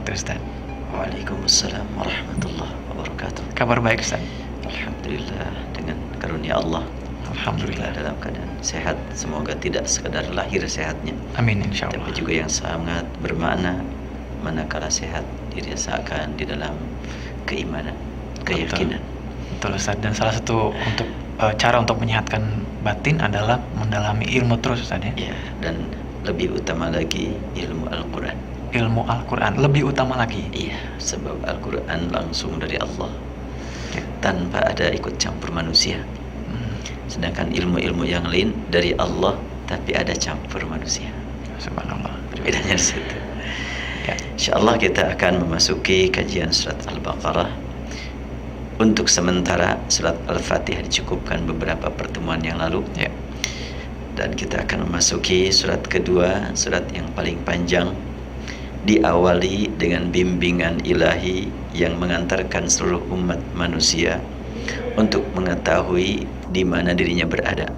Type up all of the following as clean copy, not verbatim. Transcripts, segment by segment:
wabarakatuh, Ustaz. Waalaikumsalam warahmatullahi wabarakatuh. Kabar baik, Ustaz? Alhamdulillah, dengan karunia Allah Alhamdulillah. kita dalam keadaan sehat. Semoga tidak sekadar lahir sehatnya, Amin insyaallah. tapi juga yang sangat bermakna manakala sehat dirasakan di dalam keimanan, keyakinan. Betul, Ustaz. Dan salah satu untuk cara untuk menyehatkan batin adalah mendalami ilmu terus, Ustaz ya. Ya, dan lebih utama lagi ilmu Al-Quran. Ilmu Al-Quran lebih utama lagi. Iya, sebab Al-Quran langsung dari Allah, Ya. tanpa ada ikut campur manusia. Sedangkan ilmu-ilmu yang lain dari Allah tapi ada campur manusia. Subhanallah. Bedanya di situ. Ya. Insyaallah kita akan memasuki kajian surat Al-Baqarah. Untuk sementara surat Al-Fatihah dicukupkan beberapa pertemuan yang lalu. Ya. Dan kita akan memasuki surat kedua, surat yang paling panjang, diawali dengan bimbingan ilahi yang mengantarkan seluruh umat manusia untuk mengetahui di mana dirinya berada.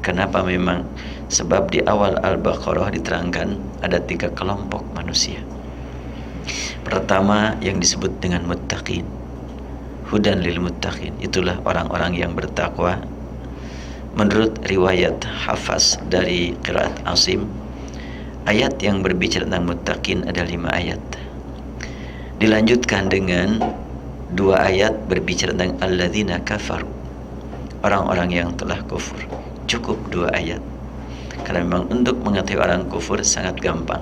Kenapa memang? Sebab di awal Al-Baqarah diterangkan ada 3 kelompok manusia. Pertama yang disebut dengan muttaqin, hudan lil muttaqin, itulah orang-orang yang bertakwa. Menurut riwayat Hafaz dari qiraat Asim, ayat yang berbicara tentang muttaqin ada 5 ayat. Dilanjutkan dengan 2 ayat berbicara tentang alladzina kafaru, orang-orang yang telah kufur. Cukup 2 ayat. Karena memang untuk mengetahui orang kufur sangat gampang.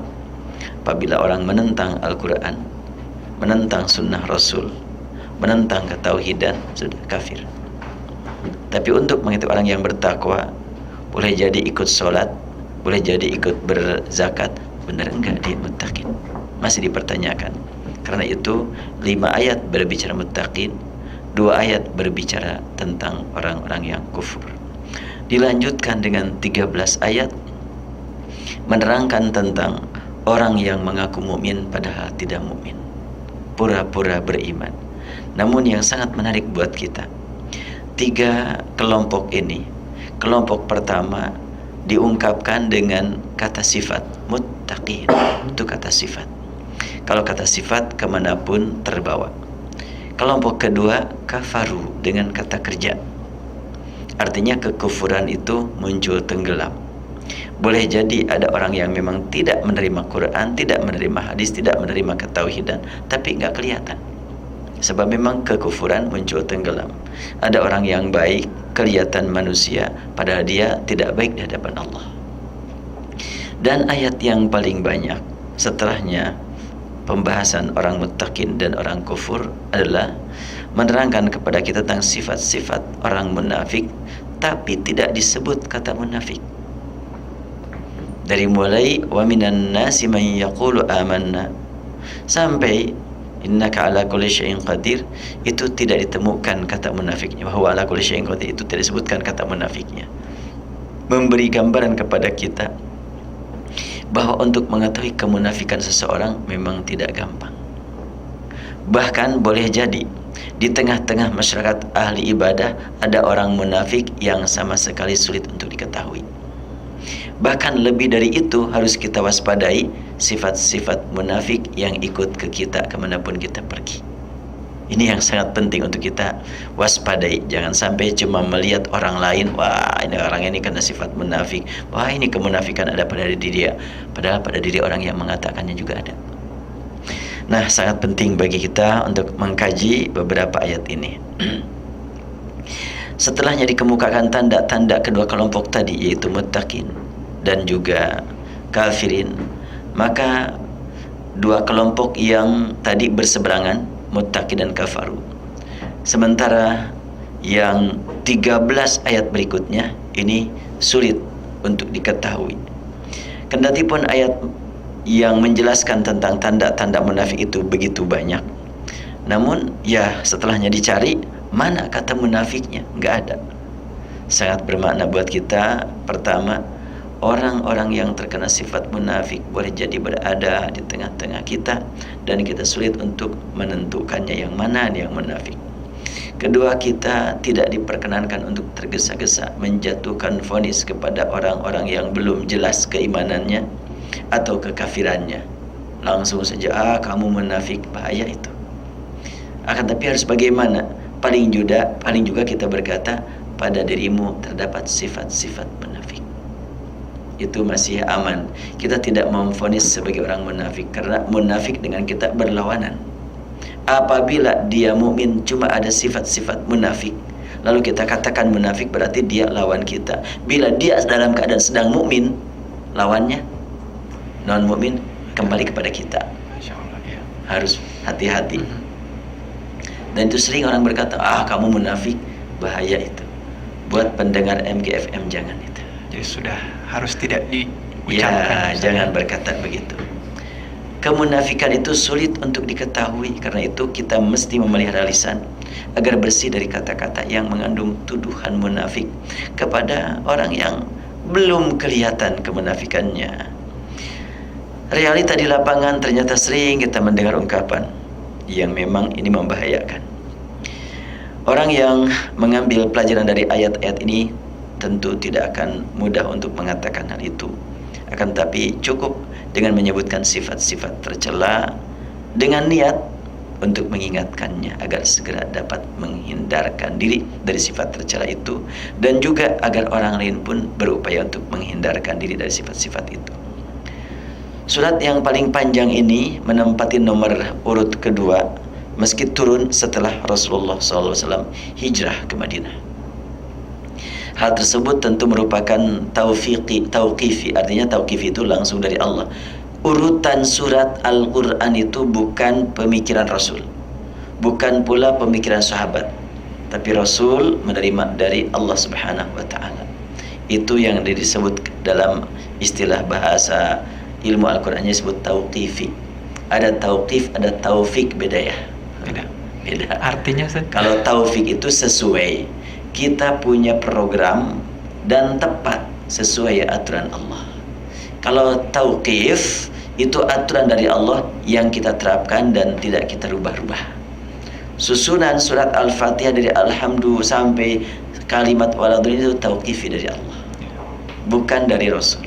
Apabila orang menentang Al-Quran, menentang sunnah Rasul, menentang ketauhidan, sudah kafir. Tapi untuk mengetahui orang yang bertakwa, boleh jadi ikut sholat, boleh jadi ikut berzakat, benar enggak dia muttaqin? Masih dipertanyakan. Karena itu 5 ayat berbicara muttaqin, 2 ayat berbicara tentang orang-orang yang kufur. Dilanjutkan dengan 13 ayat menerangkan tentang orang yang mengaku mukmin padahal tidak mukmin, pura-pura beriman. Namun yang sangat menarik buat kita, 3 kelompok ini. Kelompok pertama diungkapkan dengan kata sifat, muttaqin, itu kata sifat. Kalau kata sifat kemanapun terbawa. Kelompok kedua kafaru dengan kata kerja. Artinya kekufuran itu muncul tenggelam. Boleh jadi ada orang yang memang tidak menerima Quran, tidak menerima hadis, tidak menerima ketauhidan, tapi nggak kelihatan. Sebab memang kekufuran muncul tenggelam. Ada orang yang baik, kelihatan manusia, padahal dia tidak baik di hadapan Allah. Dan ayat yang paling banyak setelahnya pembahasan orang muttaqin dan orang kufur adalah menerangkan kepada kita tentang sifat-sifat orang munafik, tapi tidak disebut kata munafik. Dari mulai wa minan nasi man yaqulu amanna sampai innaka ala kulli syai'in qadir, itu tidak ditemukan kata munafiknya. Bahwa ala kulli syai'in qadir itu tidak disebutkan kata munafiknya. Memberi gambaran kepada kita bahwa untuk mengetahui kemunafikan seseorang memang tidak gampang. Bahkan boleh jadi di tengah-tengah masyarakat ahli ibadah ada orang munafik yang sama sekali sulit untuk diketahui. Bahkan lebih dari itu harus kita waspadai sifat-sifat munafik yang ikut ke kita kemanapun kita pergi. Ini yang sangat penting untuk kita waspadai. Jangan sampai cuma melihat orang lain, wah ini orang ini kena sifat munafik, wah ini kemunafikan ada pada diri dia, padahal pada diri orang yang mengatakannya juga ada. Nah, sangat penting bagi kita untuk mengkaji beberapa ayat ini. Setelahnya dikemukakan tanda-tanda kedua kelompok tadi, yaitu muttaqin dan juga kafirin. Maka 2 kelompok yang tadi berseberangan, muttaqin dan kafaru. Sementara yang 13 ayat berikutnya ini sulit untuk diketahui. Kendati pun ayat yang menjelaskan tentang tanda-tanda munafik itu begitu banyak, namun ya setelahnya dicari mana kata munafiknya, nggak ada. Sangat bermakna buat kita. Pertama, orang-orang yang terkena sifat munafik boleh jadi berada di tengah-tengah kita dan kita sulit untuk menentukannya yang mana yang munafik. Kedua, kita tidak diperkenankan untuk tergesa-gesa menjatuhkan vonis kepada orang-orang yang belum jelas keimanannya atau kekafirannya. langsung saja kamu munafik, bahaya itu. Akan tapi harus bagaimana? Paling juga kita berkata pada dirimu terdapat sifat-sifat munafik. Itu masih aman. Kita tidak memvonis sebagai orang munafik, karena munafik dengan kita berlawanan. Apabila dia mukmin cuma ada sifat-sifat munafik, lalu kita katakan munafik, berarti dia lawan kita. Bila dia dalam keadaan sedang mukmin, lawannya non mukmin, kembali kepada kita. Masya Allah, ya. Harus hati-hati. Dan itu sering orang berkata, kamu munafik, bahaya itu. Buat pendengar MGFM jangan itu. Jadi sudah harus tidak diucapkan. Ya, jangan berkata begitu. Kemunafikan itu sulit untuk diketahui, karena itu kita mesti memelihara lisan agar bersih dari kata-kata yang mengandung tuduhan munafik kepada orang yang belum kelihatan kemunafikannya. Realita di lapangan ternyata sering kita mendengar ungkapan yang memang ini membahayakan. Orang yang mengambil pelajaran dari ayat-ayat ini tentu tidak akan mudah untuk mengatakan hal itu. Akan tapi cukup dengan menyebutkan sifat-sifat tercela dengan niat untuk mengingatkannya agar segera dapat menghindarkan diri dari sifat tercela itu, dan juga agar orang lain pun berupaya untuk menghindarkan diri dari sifat-sifat itu. Surat yang paling panjang ini menempati nomor urut kedua meski turun setelah Rasulullah SAW hijrah ke Madinah. Hal tersebut tentu merupakan tauqifi, artinya tauqifi itu langsung dari Allah. Urutan surat Al-Quran itu bukan pemikiran Rasul, bukan pula pemikiran sahabat, tapi Rasul menerima dari Allah Subhanahu wa Ta'ala. Itu yang disebut dalam istilah bahasa ilmu Al-Qurannya disebut tauqifi. Ada tauqif, ada taufik, beda ya? Beda. Artinya kalau taufik itu sesuai, kita punya program dan tepat sesuai aturan Allah. Kalau tauqif itu aturan dari Allah yang kita terapkan dan tidak kita rubah-rubah. Susunan surat Al-Fatihah dari Alhamdulillah sampai kalimat waladhdallin itu tauqifi dari Allah, bukan dari Rasul.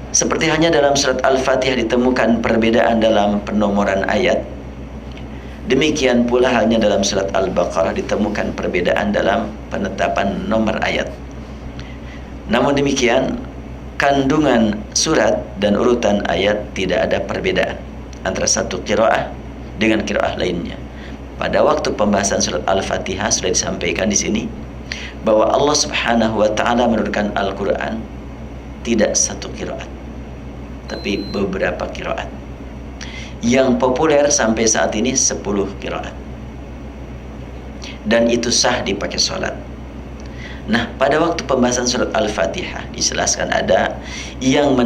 Seperti hanya dalam surat Al-Fatihah ditemukan perbedaan dalam penomoran ayat, demikian pula halnya dalam surat Al-Baqarah ditemukan perbedaan dalam penetapan nomor ayat. Namun demikian, kandungan surat dan urutan ayat tidak ada perbedaan antara satu qiraah dengan qiraah lainnya. Pada waktu pembahasan surat Al-Fatihah sudah disampaikan di sini bahwa Allah Subhanahu wa Ta'ala menurunkan Al-Quran tidak satu qiraat, tapi beberapa qiraat. Yang populer sampai saat ini 10 qiraat, dan itu sah dipakai sholat. Nah, pada waktu pembahasan surat Al-Fatihah dijelaskan ada yang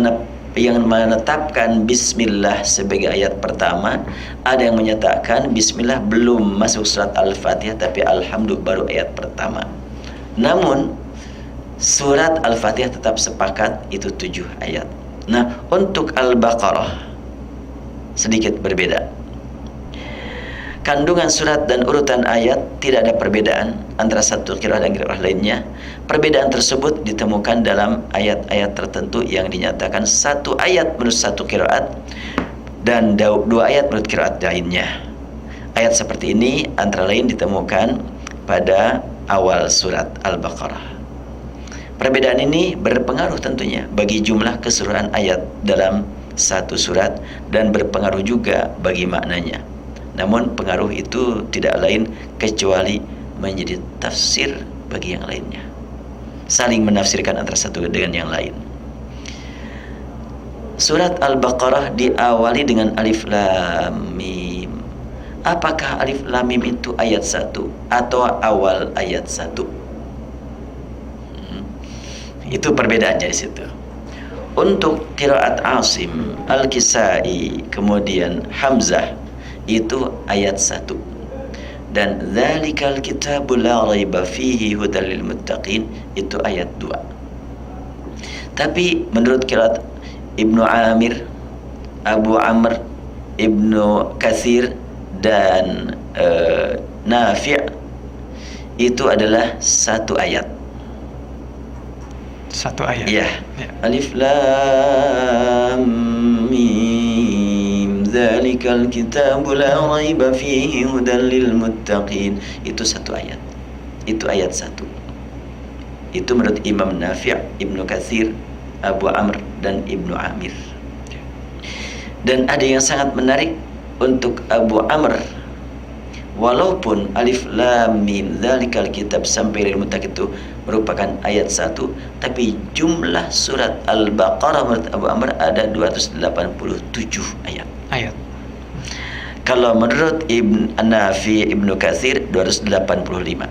menetapkan Bismillah sebagai ayat pertama, ada yang menyatakan Bismillah belum masuk surat Al-Fatihah tapi Alhamdulillah baru ayat pertama. Namun surat Al-Fatihah tetap sepakat itu 7 ayat. Nah, untuk Al-Baqarah sedikit berbeda. Kandungan surat dan urutan ayat tidak ada perbedaan antara satu qiraah dan qiraah lainnya. Perbedaan tersebut ditemukan dalam ayat-ayat tertentu yang dinyatakan satu ayat menurut satu qiraat dan 2 ayat menurut qiraat lainnya. Ayat seperti ini antara lain ditemukan pada awal surat Al-Baqarah. Perbedaan ini berpengaruh tentunya bagi jumlah keseluruhan ayat dalam satu surat dan berpengaruh juga bagi maknanya. Namun pengaruh itu tidak lain kecuali menjadi tafsir bagi yang lainnya, saling menafsirkan antara satu dengan yang lain. Surat Al-Baqarah diawali dengan Alif Lam Mim. Apakah Alif Lam Mim itu ayat 1 atau awal ayat 1? Itu perbedaannya di situ. Untuk qiraat Asim, Al-Kisai, kemudian Hamzah itu ayat 1. Dan dzalikal kitabul la raiba fihi hudal lil muttaqin itu ayat 2. Tapi menurut qiraat Ibnu Amir, Abu Amr, Ibnu Katsir dan Nafi' itu adalah satu ayat. Satu ayat. Ya. Alif Lam Mim Dzalikal kitabu la raiba fihi hudan lil muttaqin. Itu satu ayat. Itu ayat 1. Itu menurut Imam Nafi', Ibnu Katsir, Abu Amr dan Ibnu Amir. Dan ada yang sangat menarik untuk Abu Amr, walaupun alif lam mim dzalikal kitab sampai lil muttaqin itu merupakan ayat 1, tapi jumlah surat Al-Baqarah menurut Abu Amr ada 287 ayat. Kalau menurut Ibn Nafi, Ibnu Katsir 285.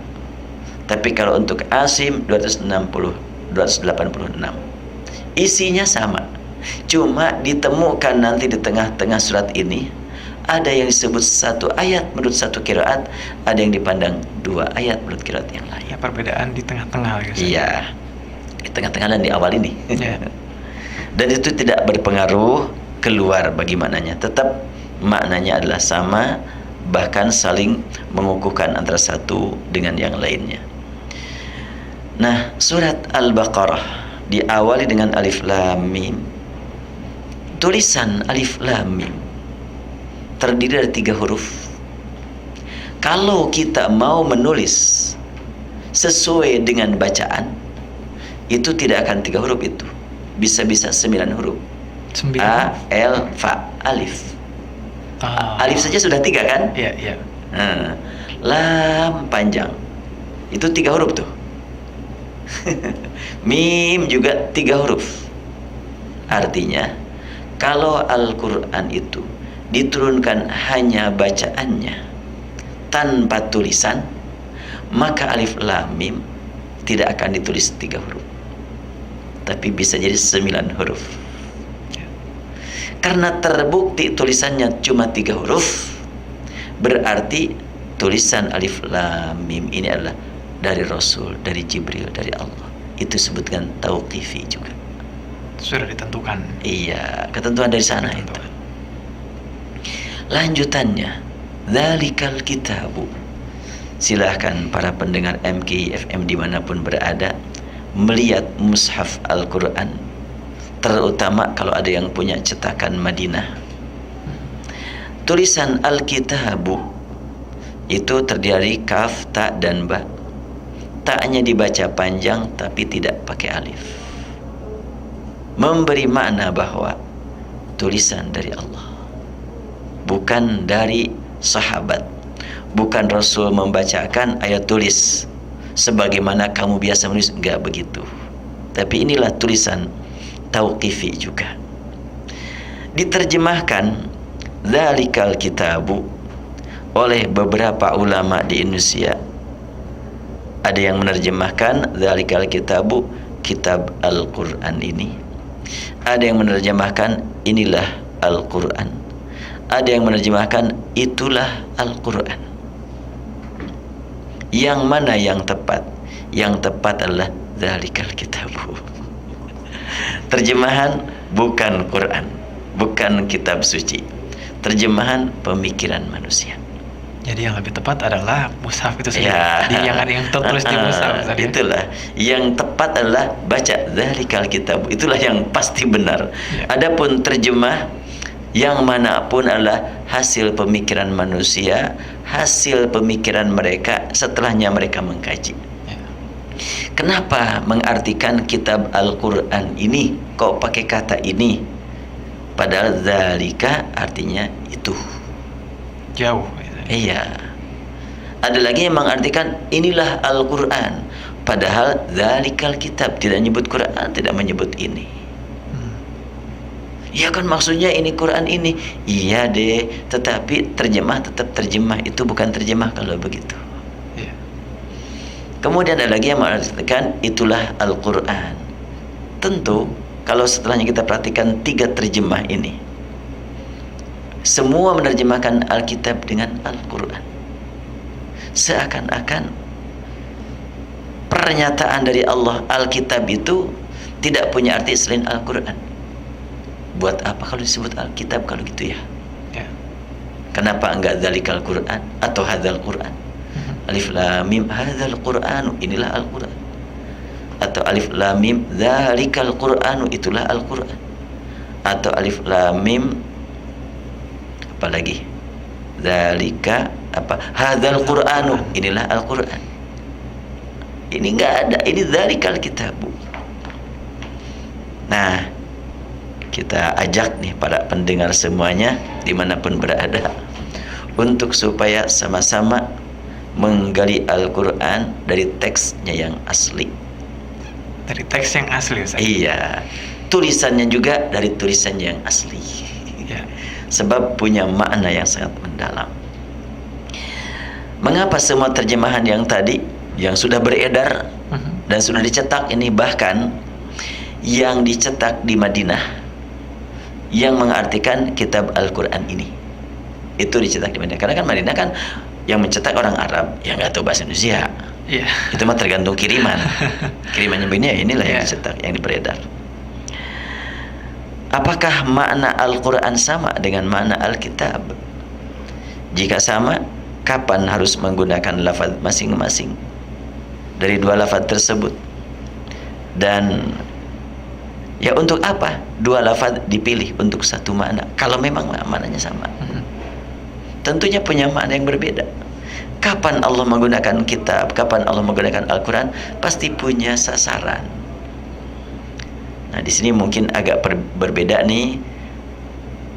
Tapi kalau untuk Asim 286. Isinya sama. Cuma ditemukan nanti di tengah-tengah surat ini ada yang disebut satu ayat menurut satu qiraat, ada yang dipandang 2 ayat menurut qiraat yang lain. Ya, perbedaan di tengah-tengah gitu. Iya. Di tengah-tengah dan di awal ini. Ya. Dan itu tidak berpengaruh keluar bagaimananya. Tetap maknanya adalah sama, bahkan saling mengukuhkan antara satu dengan yang lainnya. Nah, surat Al-Baqarah diawali dengan alif lam mim. Tulisan alif lam mim terdiri dari 3 huruf. Kalau kita mau menulis sesuai dengan bacaan, itu tidak akan 3 huruf itu. Bisa-bisa 9 huruf. 9. A, L, Fa, alif. Alif saja sudah 3 kan? Iya. Nah, lam panjang. Itu 3 huruf tuh. Mim juga 3 huruf. Artinya, kalau Al-Quran itu diturunkan hanya bacaannya tanpa tulisan, maka alif lam mim tidak akan ditulis 3 huruf, tapi bisa jadi 9 huruf. Karena terbukti tulisannya cuma 3 huruf, berarti tulisan alif lam mim ini adalah dari Rasul, dari Jibril, dari Allah. Itu sebutkan tauqifi juga. Sudah ditentukan. Iya, ketentuan dari sana itu. Lanjutannya, dzalikal kitabu. Silahkan para pendengar MKI FM dimanapun berada melihat mushaf Al-Quran, terutama kalau ada yang punya cetakan Madinah. Tulisan Al-Kitabu itu terdiri kaf, ta, dan ba. Ta'nya dibaca panjang tapi tidak pakai alif, memberi makna bahwa tulisan dari Allah, bukan dari sahabat. Bukan Rasul membacakan ayat tulis sebagaimana kamu biasa menulis, enggak begitu. Tapi inilah tulisan tauqifi juga. Diterjemahkan dzalikal kitabu oleh beberapa ulama di Indonesia. Ada yang menerjemahkan dzalikal kitabu, kitab Al-Quran ini. Ada yang menerjemahkan inilah Al-Quran. Ada yang menerjemahkan itulah Al-Quran. Yang mana yang tepat? Yang tepat adalah dzalikal kitabu. Terjemahan bukan Quran, bukan kitab suci. Terjemahan pemikiran manusia. Jadi yang lebih tepat adalah mushaf itu sendiri. Ya. Yang ada yang tertulis di mushaf. Itulah yang tepat adalah baca dzalikal kitab. Itulah yang pasti benar. Ya. Adapun terjemah yang manapun adalah hasil pemikiran manusia, hasil pemikiran mereka setelahnya mereka mengkaji. Ya. Kenapa mengartikan kitab Al-Quran ini kok pakai kata ini? Padahal dzalika artinya itu. Jauh. Iya. Ada lagi yang mengartikan inilah Al-Quran, padahal dzalikal kitab, tidak menyebut Quran, tidak menyebut ini. Ya kan maksudnya ini Quran ini. Iya deh, tetapi terjemah tetap terjemah, itu bukan terjemah kalau begitu. Ya. Kemudian ada lagi yang mengartikan itulah Al-Quran. Tentu kalau setelahnya kita perhatikan 3 terjemah ini, semua menerjemahkan Alkitab dengan Al-Quran. Seakan-akan pernyataan dari Allah Alkitab itu tidak punya arti selain Al-Quran. Buat apa kalau disebut Alkitab kalau gitu ya? Ya. Kenapa enggak dzalikal Quran atau hadzal Quran? Alif lam mim hadzal Qur'an, inilah Al-Quran. Atau alif lam mim dzalikal Qur'an, itulah Al-Quran. Atau alif lam mim apalagi zalika apa hadzal qur'anu, inilah Al-Qur'an. Ini enggak ada, ini zalikal kitabu. Nah, kita ajak nih para pendengar semuanya dimanapun berada untuk supaya sama-sama menggali Al-Quran dari teksnya yang asli. Dari teks yang asli, Ustaz. Iya, tulisannya juga dari tulisan yang asli. Ya. Sebab punya makna yang sangat mendalam. Mengapa semua terjemahan yang tadi yang sudah beredar dan sudah dicetak ini, bahkan yang dicetak di Madinah yang mengartikan kitab Al-Quran ini itu dicetak di Madinah, karena kan Madinah kan yang mencetak orang Arab yang nggak tahu bahasa Indonesia. Iya. Itu mah tergantung kiriman. Kirimannya begini, inilah yang Iya. dicetak, yang beredar. Apakah makna Al-Quran sama dengan makna Alkitab? Jika sama, kapan harus menggunakan lafaz masing-masing dari dua lafaz tersebut? Dan ya untuk apa dua lafaz dipilih untuk satu makna kalau memang maknanya sama? Tentunya punya makna yang berbeda. Kapan Allah menggunakan kitab, kapan Allah menggunakan Al-Quran, pasti punya sasaran. Nah, di sini mungkin agak berbeda nih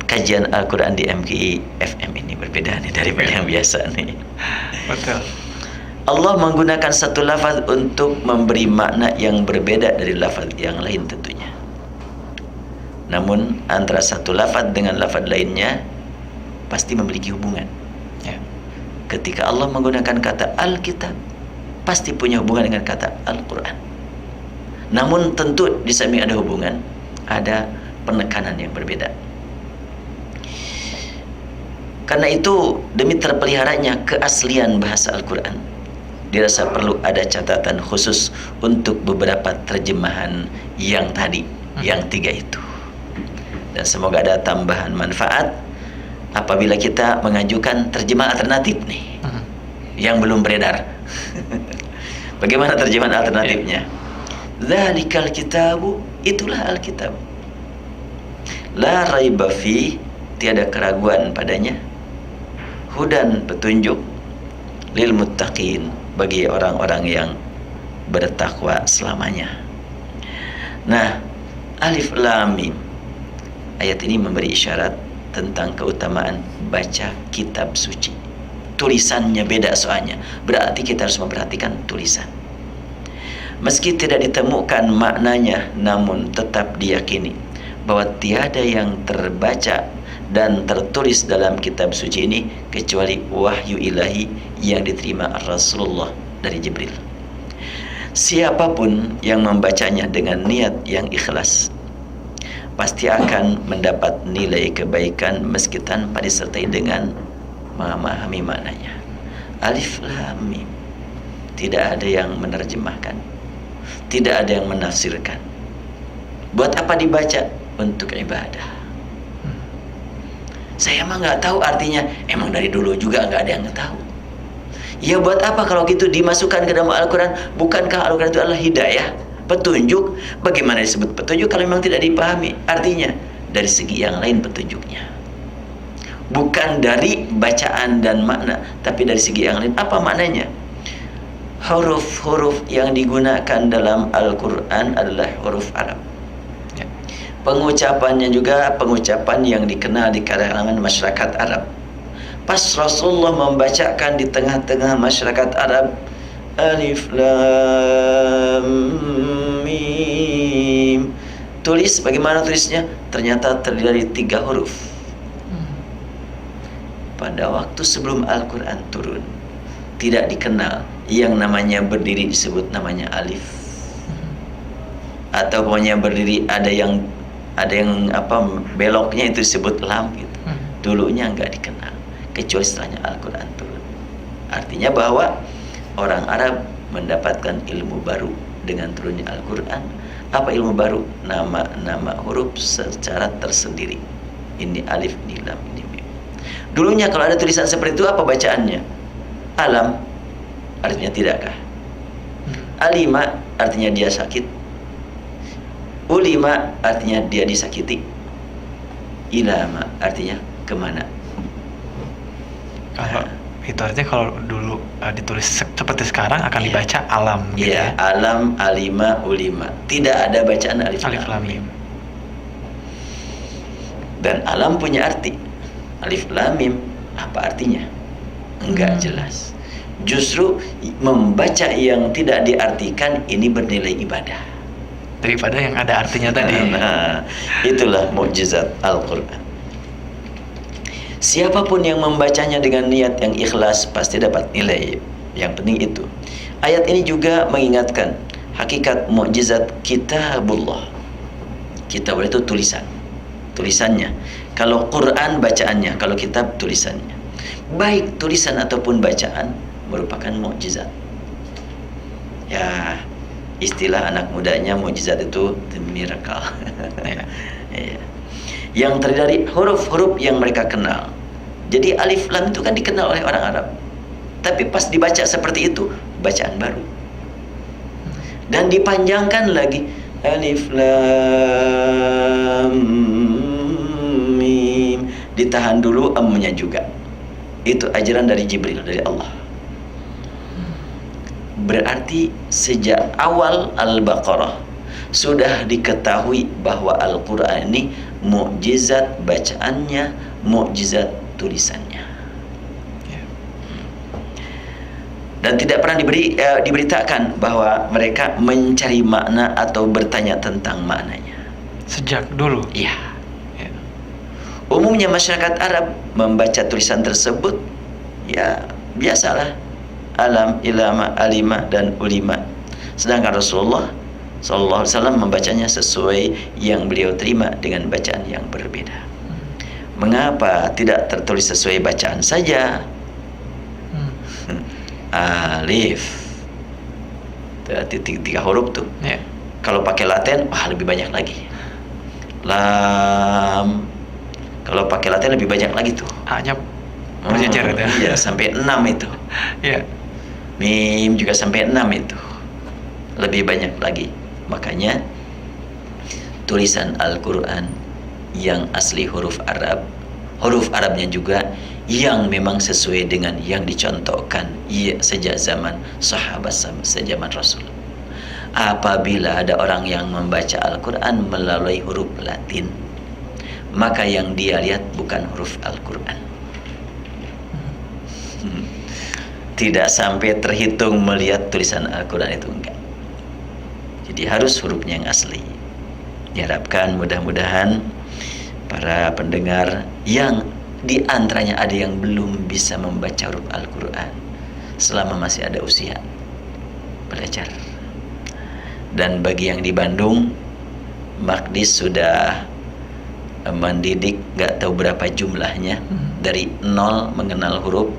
kajian Al-Quran di MKI FM ini, berbeda nih daripada yang biasa nih. Betul. Allah menggunakan satu lafaz untuk memberi makna yang berbeda dari lafaz yang lain tentunya. Namun antara satu lafaz dengan lafaz lainnya pasti memiliki hubungan. Ya. Ketika Allah menggunakan kata Alkitab, pasti punya hubungan dengan kata Al-Quran. Namun tentu di samping ada hubungan, ada penekanan yang berbeda. Karena itu demi terpeliharanya keaslian bahasa Al-Quran, dirasa perlu ada catatan khusus untuk beberapa terjemahan yang tadi, yang tiga itu. Dan semoga ada tambahan manfaat apabila kita mengajukan terjemahan alternatif nih yang belum beredar. Bagaimana terjemahan alternatifnya? Dzalikal kitabu, itulah Alkitab. La raiba fi, tiada keraguan padanya. Hudan, petunjuk. Lil muttaqin, bagi orang-orang yang bertakwa selamanya. Nah, Alif Lam Mim, ayat ini memberi isyarat tentang keutamaan baca kitab suci. Tulisannya beda soalnya, berarti kita harus memperhatikan tulisan. Meski tidak ditemukan maknanya, namun tetap diyakini bahwa tiada yang terbaca dan tertulis dalam kitab suci ini kecuali wahyu ilahi yang diterima Rasulullah dari Jibril. Siapapun yang membacanya dengan niat yang ikhlas pasti akan mendapat nilai kebaikan meski tanpa disertai dengan memahami maknanya. Alif Lam Mim, tidak ada yang menerjemahkan, tidak ada yang menafsirkan. Buat apa dibaca? Untuk ibadah. Saya mah nggak tahu artinya. Emang dari dulu juga nggak ada yang tahu. Ya buat apa kalau gitu dimasukkan ke dalam Al-Quran? Bukankah Al-Quran itu adalah hidayah, petunjuk? Bagaimana disebut petunjuk kalau memang tidak dipahami artinya? Dari segi yang lain petunjuknya, bukan dari bacaan dan makna, tapi dari segi yang lain. Apa maknanya? Huruf-huruf yang digunakan dalam Al-Quran adalah huruf Arab. Pengucapannya juga pengucapan yang dikenal di kalangan masyarakat Arab. Pas Rasulullah membacakan di tengah-tengah masyarakat Arab, Alif Lam Mim, tulis, bagaimana tulisnya? Ternyata terdiri dari 3 huruf. Pada waktu sebelum Al-Quran turun, tidak dikenal yang namanya berdiri disebut namanya alif, atau pokoknya berdiri ada yang beloknya itu disebut lam gitu. Dulunya nggak dikenal kecuali setelahnya Al-Quran turun. Artinya bahwa orang Arab mendapatkan ilmu baru dengan turunnya Al-Quran. Apa ilmu baru? Nama-nama huruf secara tersendiri. Ini alif, ini lam, ini mim. Dulunya kalau ada tulisan seperti itu, apa bacaannya? Alam, artinya tidakkah? Alima, artinya dia sakit. Ulima, artinya dia disakiti. Ilama, artinya kemana? Kalau itu artinya kalau dulu ditulis seperti sekarang akan dibaca alam gitu Iya, ya. alam, alima, ulima. Tidak ada bacaan alif, Alif lam, lam mim. mim. Dan alam punya arti. Alif lam mim apa artinya? Enggak jelas. Justru membaca yang tidak diartikan ini bernilai ibadah. Daripada yang ada artinya tadi. Nah, itulah mukjizat Al-Quran. Siapapun yang membacanya dengan niat yang ikhlas pasti dapat nilai. Yang penting itu. Ayat ini juga mengingatkan hakikat mukjizat kitabullah. Kitab itu tulisan. Tulisannya. Kalau Quran bacaannya, kalau kitab tulisannya. Baik tulisan ataupun bacaan merupakan mukjizat. Ya, istilah anak mudanya mukjizat itu the miracle. Ya. Yang terdiri dari huruf-huruf yang mereka kenal. Jadi alif lam itu kan dikenal oleh orang Arab. Tapi pas dibaca seperti itu, bacaan baru. Dan dipanjangkan lagi alif lam mim. Ditahan dulu amnya juga. Itu ajaran dari Jibril, dari Allah. Berarti sejak awal Al-Baqarah sudah diketahui bahwa Al-Quran ini mukjizat bacaannya, mukjizat tulisannya. Dan tidak pernah diberitakan bahwa mereka mencari makna atau bertanya tentang maknanya. Sejak dulu. Iya. Ya. Umumnya masyarakat Arab membaca tulisan tersebut ya biasalah, alam, ilama, alima, dan ulima. Sedangkan Rasulullah Sallallahu Alaihi Wasallam membacanya sesuai yang beliau terima dengan bacaan yang berbeda. Mengapa tidak tertulis sesuai bacaan saja? Alif, tiga huruf tuh. Kalau pakai Latin, wah lebih banyak lagi. Lam, kalau pakai Latin lebih banyak lagi tuh. A-nya berjejer itu. Iya, sampai 6 itu. Iya. Mim juga sampai 6 itu. Lebih banyak lagi. Makanya tulisan Al-Quran yang asli huruf Arab, huruf Arabnya juga yang memang sesuai dengan yang dicontohkan sejak zaman sahabat sejaman Rasul. Apabila ada orang yang membaca Al-Quran melalui huruf Latin, maka yang dia lihat bukan huruf Al-Quran. Tidak sampai terhitung melihat tulisan Al-Quran itu, enggak. Jadi harus hurufnya yang asli. Diharapkan mudah-mudahan para pendengar yang di antaranya ada yang belum bisa membaca huruf Al-Quran, selama masih ada usia, belajar. Dan bagi yang di Bandung, Makdis sudah mendidik gak tahu berapa jumlahnya, dari 0 mengenal huruf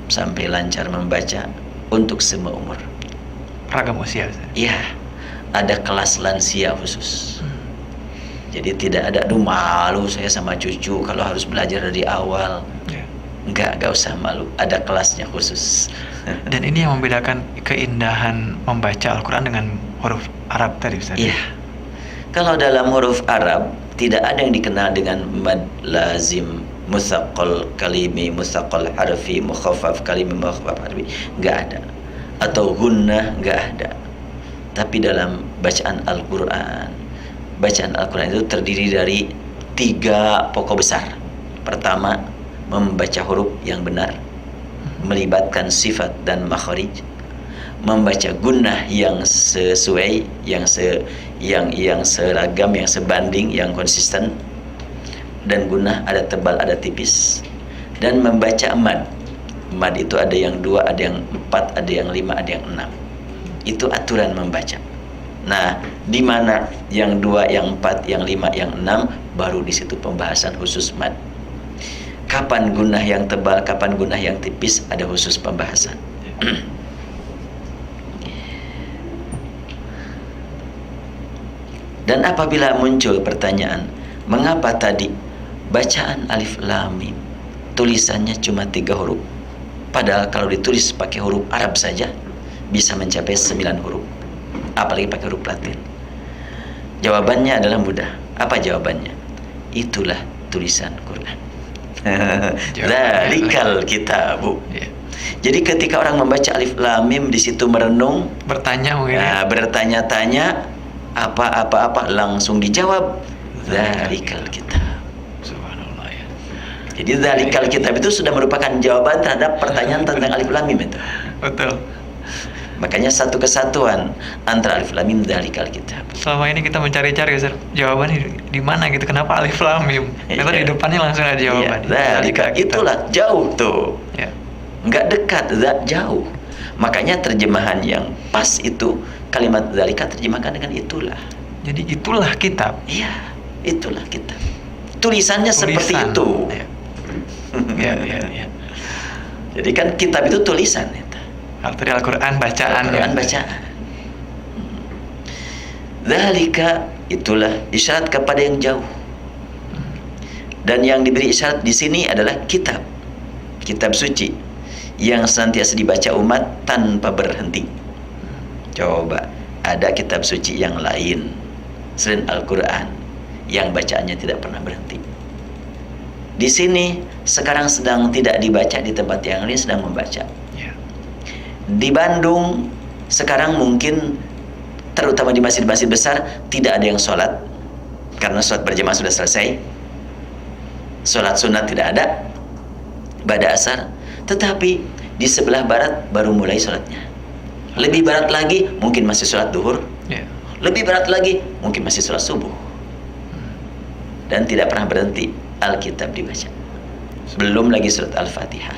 sampai lancar membaca untuk semua umur. Ragam usia. Iya, ada kelas lansia khusus. Jadi tidak ada, aduh malu saya sama cucu kalau harus belajar dari awal. Enggak usah malu, ada kelasnya khusus. Dan ini yang membedakan keindahan membaca Al-Quran dengan huruf Arab tadi, Ustaz. Iya. Kalau dalam huruf Arab tidak ada yang dikenal dengan mad lazim, musaqqal kalimi, musaqqal harfi, mukhaffaf kalimi, mukhaffaf harfi. Enggak ada. Atau gunnah, enggak ada. Tapi dalam bacaan Al-Quran itu terdiri dari 3 pokok besar. Pertama, membaca huruf yang benar, melibatkan sifat dan makhrij, membaca gunnah yang sesuai, yang seragam, yang sebanding, yang konsisten, dan gunnah ada tebal, ada tipis, dan membaca mad. Mad itu ada yang 2, ada yang 4, ada yang 5, ada yang 6. Itu aturan membaca. Nah, di mana yang 2, yang 4, yang 5, yang 6, baru di situ pembahasan khusus mad. Kapan gunnah yang tebal, kapan gunnah yang tipis, ada khusus pembahasan. Dan apabila muncul pertanyaan, mengapa tadi bacaan alif lam mim tulisannya cuma 3 huruf, padahal kalau ditulis pakai huruf Arab saja bisa mencapai 9 huruf, apalagi pakai huruf Latin? Jawabannya adalah mudah. Apa jawabannya? Itulah tulisan Quran. Dzalikal kitabu. Ya. Jadi ketika orang membaca alif lam mim di situ merenung, Bertanya mungkin. Ya. bertanya-tanya apa langsung dijawab dzalikal kitab. Subhanallah ya. Jadi dzalikal kitab itu sudah merupakan jawaban terhadap pertanyaan tentang alif lam mim itu. Betul. Makanya satu kesatuan antara alif lam mim dzalikal kitab. Selama ini kita mencari-cari Ustaz, jawabannya di mana gitu, kenapa alif lam mim? Karena di depannya langsung ada jawaban. Dzalika itulah jauh tuh. Ya. Enggak dekat, jauh. Makanya terjemahan yang pas itu kalimat dzalika terjemahkan dengan itulah. Jadi itulah kitab. Iya, itulah kitab. Tulisannya seperti itu. Ya. Jadi kan kitab itu tulisan itu. Arti Al-Quran bacaan. Al-Quran bacaan. Dzalika itulah isyarat kepada yang jauh. Dan yang diberi isyarat di sini adalah kitab. Kitab suci yang senantiasa dibaca umat tanpa berhenti. Coba, ada kitab suci yang lain selain Al-Quran yang bacaannya tidak pernah berhenti. Di sini sekarang sedang tidak dibaca, di tempat yang lain sedang membaca. Ya. Di Bandung sekarang mungkin terutama di masjid-masjid besar tidak ada yang sholat karena sholat berjamaah sudah selesai. Sholat sunat tidak ada pada asar. Tetapi di sebelah barat baru mulai sholatnya. Lebih barat lagi mungkin masih sholat duhur. Ya. Lebih barat lagi mungkin masih sholat subuh. Dan tidak pernah berhenti Alkitab dibaca. Belum lagi surat Al-Fatihah.